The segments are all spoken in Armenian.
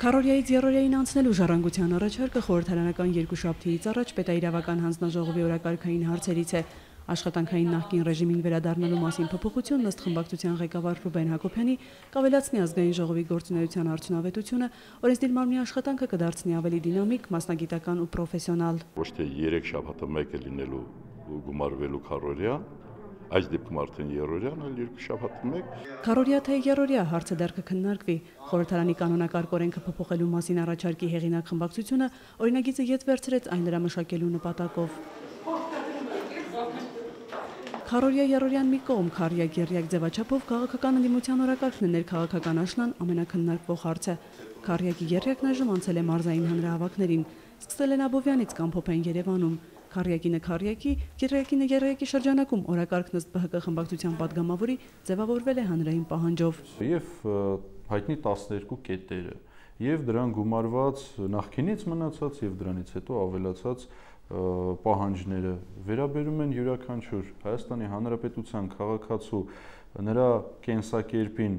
Քառորիայից երրորդային անցնելու ժառանգության առաջարկը խորհրդարանական երկուշաբթիից առաջ պետաիրավական հանձնաժողովի օրակարգային հարցերից է։ Աշխատանքային նախկին ռեժիմին վերադառնալու մասին փոփոխությունն ըստ խմբակցության ղեկավար Ռուբեն Հակոբյանի կավելացնի ազգային ժողովի գործունեության արդյունավետությունը, օրենսդիր մարմնի աշխատանքը կդարձնի ավելի դինամիկ, մասնագիտական ու պրոֆեսիոնալ։ Ոչ թե 3 շաբաթը մեկ է լինելու գումարվելու քառորիա, այս դեպքում արդեն երրորդյան, այլ 2 շաբաթը մեկ։ Քառորիա թե երրորդյա հարցը դեռ կքննարկվի։ Խորհրդարանի կանոնակարգ օրենքը փոփոխելու մասին առաջարկի հեղինակ խմբակցությունը օրինագիծը ետ վերցրեց այն դրա մշակելու նպատակով։ Քառորիա երրորդյան մի կողմ քառյակ-երյակ ձևաչափով քաղաքական ընդդիմության օրակարգն է ներքաղաքական աշնան ամենաքննարկվող հարցը։ Քառյակի երյակն այժմ անցել է մարզային հանրահավաքներին, սկսել են Աբովյանից կամ Փոփեն Երևանում։ Քառյակինը քառյակի, երյակինը երյակի շրջանակում օրակարգն ըստ ԲՀԿ խմբակցության պատգամավորի ձևավորվել է հանրային պահանջով։ Եվ հայտնի 12 կետերը, եւ դրան գումարված նախկինից մնացած եւ դրանից հետո ավելացած պահանջները վերաբերում են յուրաքանչյուր Հայաստանի Հանրապետության քաղաքացու նրա կենսակերպին։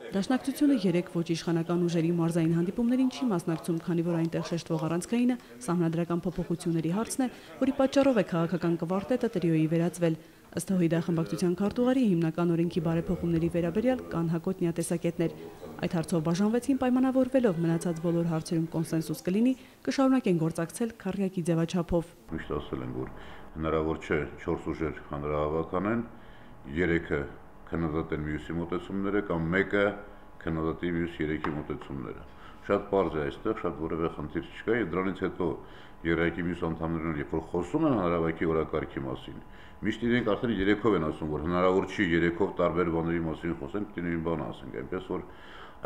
Դաշնակցությունը 3 ոչ իշխանական ուժերի մարզային հանդիպումներին չի մասնակցում, քանի որ այնտեղ շեշտվող առանցքայինը սահմանադրական փոփոխությունների հարցն է, որի պատճառով է քաղաքական կվարտետը տրիոյի վերածվել։ Ըստ ՀՅԴ խմբակցության քարտուղարի հիմնական օրենքի բարեփոխումների վերաբերյալ կան հակոտնյա տեսակետներ։ Այդ հարցով բաժանվեցին պայմանավորվելով մնացած բոլոր հարցերում կոնսենսուս կլինի, կշարունակեն գործակցել քառյակի ձևաչափով։ Միշտ ասել են, որ հնարավոր չէ 4 ուժեր հանրահավաք անեն, 3-ը քննադատեն մյուսի մոտեցումները կամ մեկը քննադատի մյուս 3-ի մոտեցումները։ Շատ պարզ է այստեղ, շատ որևէ խնդիր չկա եւ դրանից հետո երեքի մյուս անդամներն երբ որ խոսում են հանրահավաքի օրակարգի մասին, միշտ իրենք արդեն 3-ով են ասում, որ հնարավոր չի 3-ով տարբեր բաների մասին խոսենք, դին մի բան ասենք, այնպես որ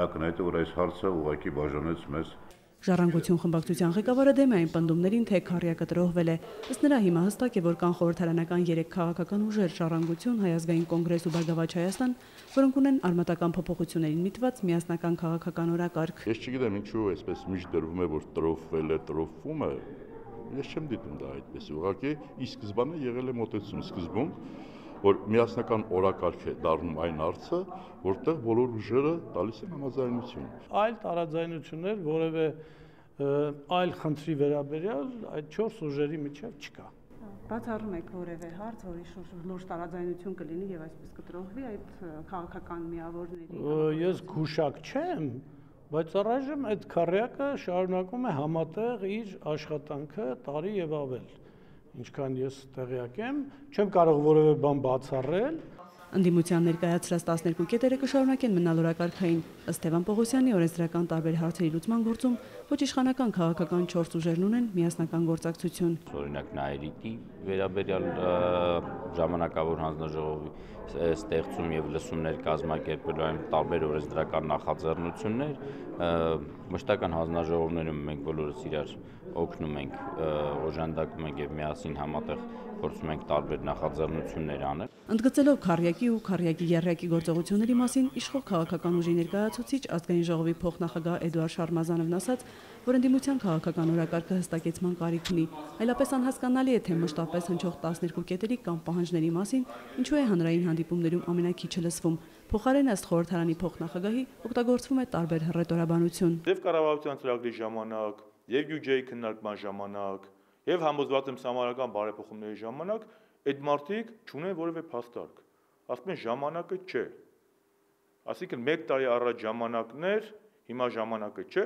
ակնհայտ է, որ այս հարցը ուղղակի բաժանեց մեզ։ Ժառանգություն խմբակցության ղեկավարը դեմ է այն պնդումներին, թե քառյակը տրոհվել է։ Ըստ նրա հիմա հստակ է, որ կան խորհրդարանական 3 քաղաքական ուժեր՝ Ժառանգություն, Հայ ազգային կոնգրես ու Բարգավաճ Հայաստան, որոնք ունեն արմատական փոփոխություններին միտված միասնական քաղաքական օրակարգ։ Ես չգիտեմ ինչու այսպես միշտ դրվում է, որ տրոհվել է, տրոհվում է։ Ես չեմ դիտում դա այդպես։ Ուղղակի ի սկզբանե եղել է մոտեցում սկզբում, որ միասնական օրակարգ է դառնում այն հարցը, որտեղ բոլոր ուժերը տալիս են համաձայնություն։ Այլ տարաձայնություններ որևէ այլ խնդրի վերաբերյալ այդ 4 ուժերի միջև չկա։ Բացառում եք որևէ հարց, որի շուրջ լուրջ տարաձայնություն կլինի եւ այսպես կտրոհվի այդ քաղաքական միավորների։ Ես գուշակ չեմ, բայց առայժմ այդ քառյակը շարունակում է համատեղ իր աշխատանքը տարի եւ ավել։ Ինչքան ես տեղյակ եմ, չեմ կարող որևէ բան բացառել։ Ընդդիմության ներկայացրած 12 կետերը կշարունակեն մնալ օրակարգային։ Ըստ Տևան Պողոսյանի օրենսդրական տարբեր հարցերի լուծման գործում ոչ իշխանական քաղաքական 4 ուժերն ունեն միասնական գործակցություն։ Օրինակ Նաիրիտի վերաբերյալ ժամանակավոր հանձնաժողովի ստեղծում եւ լսումներ կազմակերպելու այն տարբեր օրենսդրական նախաձեռնություններ, մշտական հանձնաժողովներում մենք բոլորս իրար օգնում ենք, օժանդակում ենք եւ միասին համատեղ փորձում ենք տարբեր նախաձեռնություններ անել։ Ընդգծելով քառյակի ու քառյակի երյակի գործողությունների մասին իշխող քաղաքական ուժի ներկայացուցիչ ազգային ժողովի փոխնախագահ Էդուարդ Շարմազանովն ասաց, որ ընդդիմության քաղաքական օրակարգը հստակեցման կարիք ունի, այլապես անհասկանալի է, թե մշտապես հնչող 12 կետերի կամ պահանջների մասին ինչու է հանրային հանդիպումներում ամենակիչը լսվում։ Փոխարենը ըստ խորհրդարանի փոխնախագահի օգտագործվում է տարբեր հռետորաբանություն։ Եվ կառավարության ծրագրի ժամանակ, եւ բյուջեի քննարկման ժամանակ, եւ համոզված եմ համարական բարեփոխումների ժամանակ այդ մարդիկ չունեն որևէ փաստարկ։ Ասում են ժամանակը չէ։ Այսինքն 1 տարի առաջ ժամանակներ, հիմա ժամանակը չէ։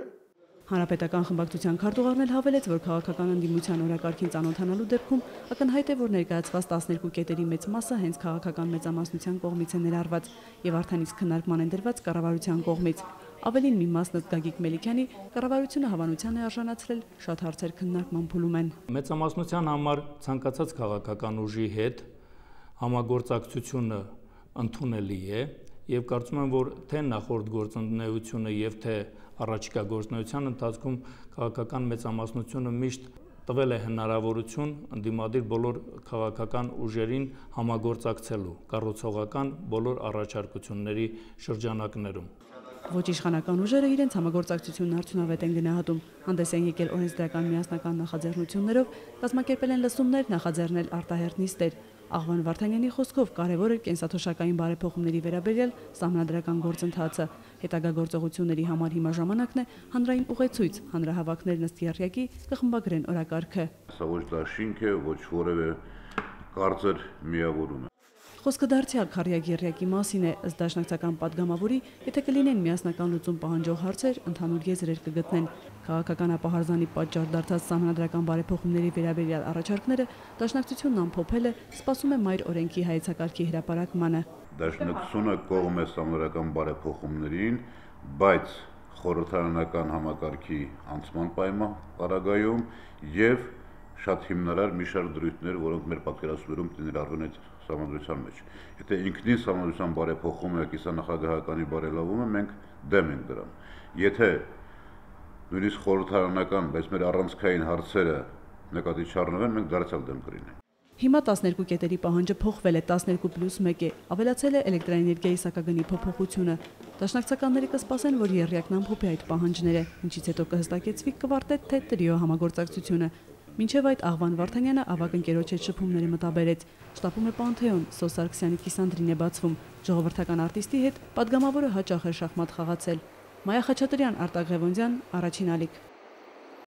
Հանրապետական խմբակցության քարտուղարն էլ հավելեց, որ քաղաքական ընդդիմության օրակարգին ծանոթանալու դեպքում ակնհայտ է, որ ներկայացված 12 կետերի մեծ մասը հենց քաղաքական մեծամասնության կողմից է ներառված եւ արդեն իսկ քննարկման են դրված կառավարության կողմից։ Ավելին մի մասն ըստ Գագիկ Մելիքյանի կառավարությունը հավանության է արժանացրել շատ հարցեր քննարկման փուլում են։ Մեծամասնության համար ցանկացած քաղաքական ուժի հետ համագործակցությունը ընդունելի է եւ կարծում եմ, որ թե նախորդ գործունեությունը եւ թե առաջիկա գործունեության ընթացքում քաղաքական մեծամասնությունը միշտ տվել է հնարավորություն ընդդիմադիր բոլոր քաղաքական ուժերին համագործակցելու կառուցողական բոլոր առաջարկությունների շրջանակներում։ Ոչ իշխանական ուժերը իրենց համագործակցությունն արդյունավետ են գնահատում, հանդես են եկել օրենսդրական միասնական նախաձեռնություններով, կազմակերպել են լսումներ, նախաձեռնել արտահերտ նիստեր։ Աղվան Վարդանյանի խոսքով կարևոր է կենսաթոշակային բարեփոխումների վերաբերյալ սահմանադրական գործընթացը։ Հետագա գործողությունների համար հիմա ժամանակն է հանրային ուղեցույց, հանրահավաքներն ըստ եռյակի կխմբագրեն օրակարգը։ Սա ոչ դաշինք է, ոչ որևէ կարծր միավորում է։ Խոսքը դարձյալ քառյակ եռյակի մասին է, ըստ դաշնակցական падգամավորի, եթե կլինեն միասնական լուծում պահանջող հարցեր, ընդհանուր եզրեր կգտնեն։ Քաղաքական ապահարզանի պատճառ դարձած սահմանադրական բարեփոխումների վերաբերյալ առաջարկները դաշնակցությունն ամփոփել է, սպասում է մայր օրենքի հայեցակարգի հրապարակմանը։ Դաշնակցությունը կողմ է սահմանադրական բարեփոխումներին, բայց խորհրդարանական համակարգի անցման պարագայում եւ շատ հիմնարար մի շարք դրույթներ, որոնք մեր պատկերացումներում կներառվեն այդ սահմանադրության մեջ։ Եթե ինքնին սահմանադրության բարեփոխումը կիսանախագահականի բարելավումը, մենք դեմ ենք դրան։ Եթե նույնիսկ խորհրդարանական, բայց մեր առանցքային հարցերը նկատի չառնվեն, մենք դարձյալ դեմ կլինենք։ Հիմա 12 կետերի պահանջը փոխվել է 12+1 է, ավելացել է էլեկտրաէներգիայի սակագնի փոփոխությունը։ Դաշնակցականները կսպասեն, որ եռյակն ամփոփի այդ պահանջները, ինչից հետո կհստակեցվի կվարտետ թե տրիո համագործակցությունը։ Մինչև այդ Աղվան Վարդանյանը ավագ ընկերոջ հետ շփումները մտաբերեց։ Շտապում է Պանթեոն, Սոս Սարգսյանի կիսանդրին է բացվում։ Ժողովրդական արտիստի հետ падգամավորը հաճախ է շախմատ խաղացել։ Մայա Խաչատրյան, Արտակ Ղևոնդյան, Առաջին ալիք։